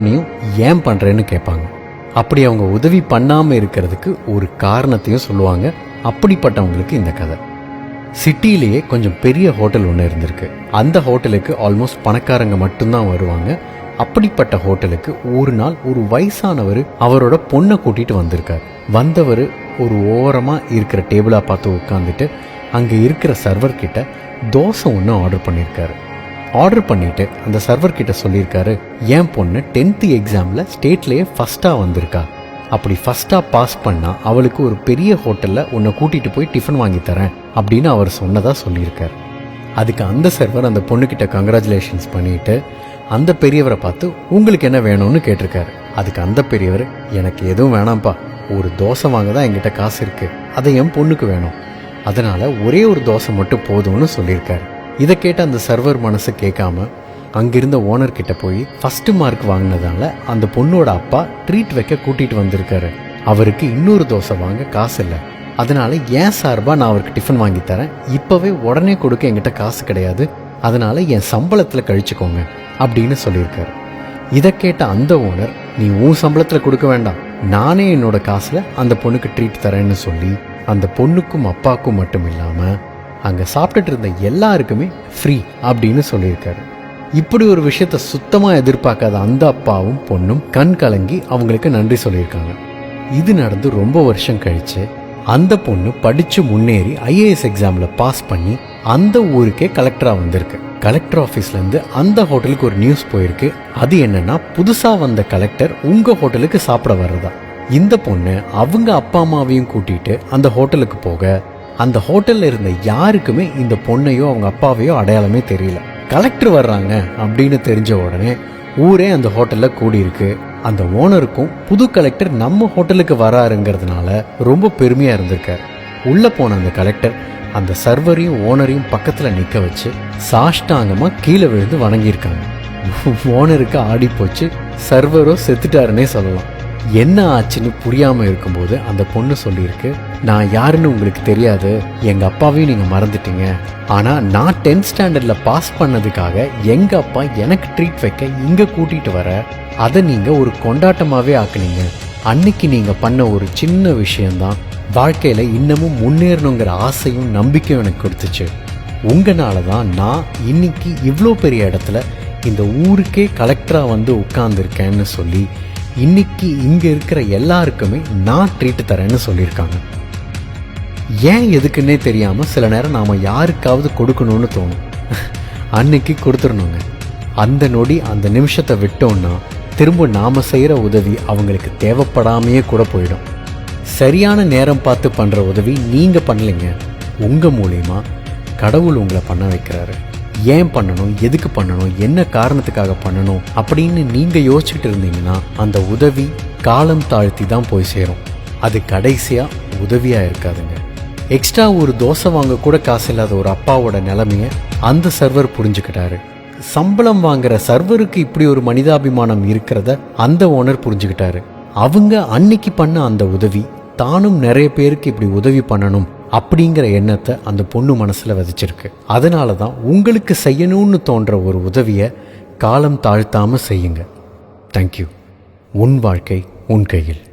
நீயும் ஏன் பண்ணுறேன்னு கேட்பாங்க. அப்படி அவங்க உதவி பண்ணாமல் இருக்கிறதுக்கு ஒரு காரணத்தையும் சொல்லுவாங்க. அப்படிப்பட்டவங்களுக்கு இந்த கதை. சிட்டியிலேயே கொஞ்சம் பெரிய ஹோட்டல் ஒன்று இருந்திருக்கு. அந்த ஹோட்டலுக்கு ஆல்மோஸ்ட் பணக்காரங்க மட்டும்தான் வருவாங்க. அப்படிப்பட்ட ஹோட்டலுக்கு ஒரு நாள் ஒரு வயசானவர் அவரோட பொண்ணை கூட்டிகிட்டு வந்திருக்கார். வந்தவர் ஒரு ஓரமாக இருக்கிற டேபிளாக பார்த்து உட்காந்துட்டு அங்கே இருக்கிற சர்வர் கிட்ட தோசை ஒன்று ஆர்டர் பண்ணியிருக்காரு. ஆர்டர் பண்ணிவிட்டு அந்த சர்வர் கிட்ட சொல்லியிருக்காரு, என் பொண்ணு 10th எக்ஸாமில் ஸ்டேட்லேயே ஃபஸ்ட்டாக வந்திருக்கா. அப்படி ஃபஸ்ட்டாக பாஸ் பண்ணால் அவளுக்கு ஒரு பெரிய ஹோட்டலில் உன்னை கூட்டிகிட்டு போய் டிஃபன் வாங்கி தரேன் அப்படின்னு அவர் சொன்னதாக சொல்லியிருக்கார். அதுக்கு அந்த சர்வர் அந்த பொண்ணுக்கிட்ட கங்க்ராச்சுலேஷன்ஸ் பண்ணிவிட்டு அந்த பெரியவரை பார்த்து உங்களுக்கு என்ன வேணும்னு கேட்டிருக்காரு. அதுக்கு அந்த பெரியவர், எனக்கு எதுவும் வேணாம்ப்பா, ஒரு தோசை வாங்க தான் என்கிட்ட காசு இருக்குது, அதை என் பொண்ணுக்கு வேணும், அதனால் ஒரே ஒரு தோசை மட்டும் போதும்னு சொல்லியிருக்காரு. இதை கேட்ட அந்த சர்வர் மனசு கேட்காம அங்கிருந்த ஓனர்கிட்ட போய் ஃபஸ்ட்டு மார்க் வாங்கினதால அந்த பொண்ணோட அப்பா ட்ரீட் வைக்க கூட்டிகிட்டு வந்திருக்காரு. அவருக்கு இன்னொரு தோசை வாங்க காசு இல்லை, அதனால் ஏன் சார்பாக நான் அவருக்கு டிஃபன் வாங்கி தரேன், இப்போவே உடனே கொடுக்க என்கிட்ட காசு கிடையாது, அதனால் என் சம்பளத்தில் கழிச்சுக்கோங்க அப்படின்னு சொல்லியிருக்காரு. இதை கேட்ட அந்த ஓனர், நீ உன் சம்பளத்தில் கொடுக்க வேண்டாம், நானே என்னோட காசில் அந்த பொண்ணுக்கு ட்ரீட் தரேன்னு சொல்லி அந்த பொண்ணுக்கும் அப்பாவுக்கும் மட்டும் இல்லாமல் அங்கே சாப்பிட்டுட்டு இருந்த எல்லாருக்குமே ஃப்ரீ அப்படின்னு சொல்லியிருக்காரு. இப்படி ஒரு விஷயத்த சுத்தமாக எதிர்பார்க்காத அந்த அப்பாவும் பொண்ணும் கண் கலங்கி அவங்களுக்கு நன்றி சொல்லியிருக்காங்க. இது நடந்து ரொம்ப வருஷம் கழிச்சு அந்த பொண்ணு படித்து முன்னேறி IAS எக்ஸாமில் பாஸ் பண்ணி அந்த ஊருக்கே கலெக்டராக வந்திருக்கு. கலெக்டர் ஆஃபீஸ்லேருந்து அந்த ஹோட்டலுக்கு ஒரு நியூஸ் போயிருக்கு. அது என்னன்னா, புதுசாக வந்த கலெக்டர் உங்கள் ஹோட்டலுக்கு சாப்பிட வர்றதா. இந்த பொண்ணு அவங்க அப்பா அம்மாவையும் கூட்டிகிட்டு அந்த ஹோட்டலுக்கு போக அந்த ஹோட்டலில் இருந்த யாருக்குமே இந்த பொண்ணையோ அவங்க அப்பாவையோ அடையாளமே தெரியல. கலெக்டர் வர்றாங்க அப்படின்னு தெரிஞ்ச உடனே ஊரே அந்த ஹோட்டலில் கூடியிருக்கு. அந்த ஓனருக்கும் புது கலெக்டர் நம்ம ஹோட்டலுக்கு வராருங்கிறதுனால ரொம்ப பெருமையாக இருந்திருக்கார். உள்ளே போன அந்த கலெக்டர் அந்த சர்வரையும் ஓனரையும் பக்கத்தில் நிற்க வச்சு சாஷ்டாங்கமாக கீழே விழுந்து வணங்கியிருக்காங்க. ஓனருக்கு ஆடி போச்சு, சர்வரோ செத்துட்டாருன்னே சொல்லலாம். என்ன ஆச்சுன்னு புரியாமல் இருக்கும்போது அந்த பொண்ணு சொல்லியிருக்கு, நான் யாருன்னு உங்களுக்கு தெரியாது, எங்கள் அப்பாவையும் நீங்கள் மறந்துட்டீங்க, ஆனால் நான் 10th ஸ்டாண்டர்டில் பாஸ் பண்ணதுக்காக எங்கள் அப்பா எனக்கு ட்ரீட் வைக்க இங்கே கூட்டிகிட்டு வர அதை நீங்கள் ஒரு கொண்டாட்டமாகவே ஆக்குனீங்க. அன்னைக்கு நீங்கள் பண்ண ஒரு சின்ன விஷயந்தான் வாழ்க்கையில் இன்னமும் முன்னேறணுங்கிற ஆசையும் நம்பிக்கையும் எனக்கு கொடுத்துச்சு. உங்களால தான் நான் இன்னைக்கு இவ்வளோ பெரிய இடத்துல இந்த ஊருக்கே கலெக்டராக வந்து உட்கார்ந்துருக்கேன்னு சொல்லி இன்னைக்கு இங்கே இருக்கிற எல்லாருக்குமே நான் ட்ரீட் தரேன்னு சொல்லியிருக்காங்க. ஏன் எதுக்குன்னே தெரியாமல் சில நேரம் நாம் யாருக்காவது கொடுக்கணும்னு தோணும். அன்னைக்கு கொடுத்துடணுங்க. அந்த நொடி அந்த நிமிஷத்தை விட்டோம்னா திரும்ப நாம் செய்கிற உதவி அவங்களுக்கு தேவைப்படாமையே கூட போயிடும். சரியான நேரம் பார்த்து பண்ணுற உதவி நீங்கள் பண்ணலைங்க, உங்கள் மூலிமா கடவுள் உங்களை பண்ண வைக்கிறாரு. ஏன் பண்ணணும், எதுக்கு பண்ணணும், என்ன காரணத்துக்காக பண்ணணும் அப்படின்னு நீங்கள் யோசிச்சுட்டு இருந்தீங்கன்னா அந்த உதவி காலம் தாழ்த்தி தான் போய் சேரும். அது கடைசியாக உதவியாக இருக்காதுங்க. எக்ஸ்ட்ரா ஒரு தோசை வாங்க கூட காசு இல்லாத ஒரு அப்பாவோட நிலைமையை அந்த சர்வர் புரிஞ்சுக்கிட்டாரு. சம்பளம் வாங்குற சர்வருக்கு இப்படி ஒரு மனிதாபிமானம் இருக்கிறத அந்த ஓனர் புரிஞ்சுக்கிட்டாரு. அவங்க அன்னைக்கு பண்ண அந்த உதவி தானும் நிறைய பேருக்கு இப்படி உதவி பண்ணணும் அப்படிங்கிற எண்ணத்தை அந்த பொண்ணு மனசில் விதைச்சிருக்கு. அதனால தான் உங்களுக்கு செய்யணும்னு தோன்ற ஒரு உதவியை காலம் தாழ்த்தாமல் செய்யுங்க. தேங்க்யூ. உன் வாழ்க்கை உன் கையில்.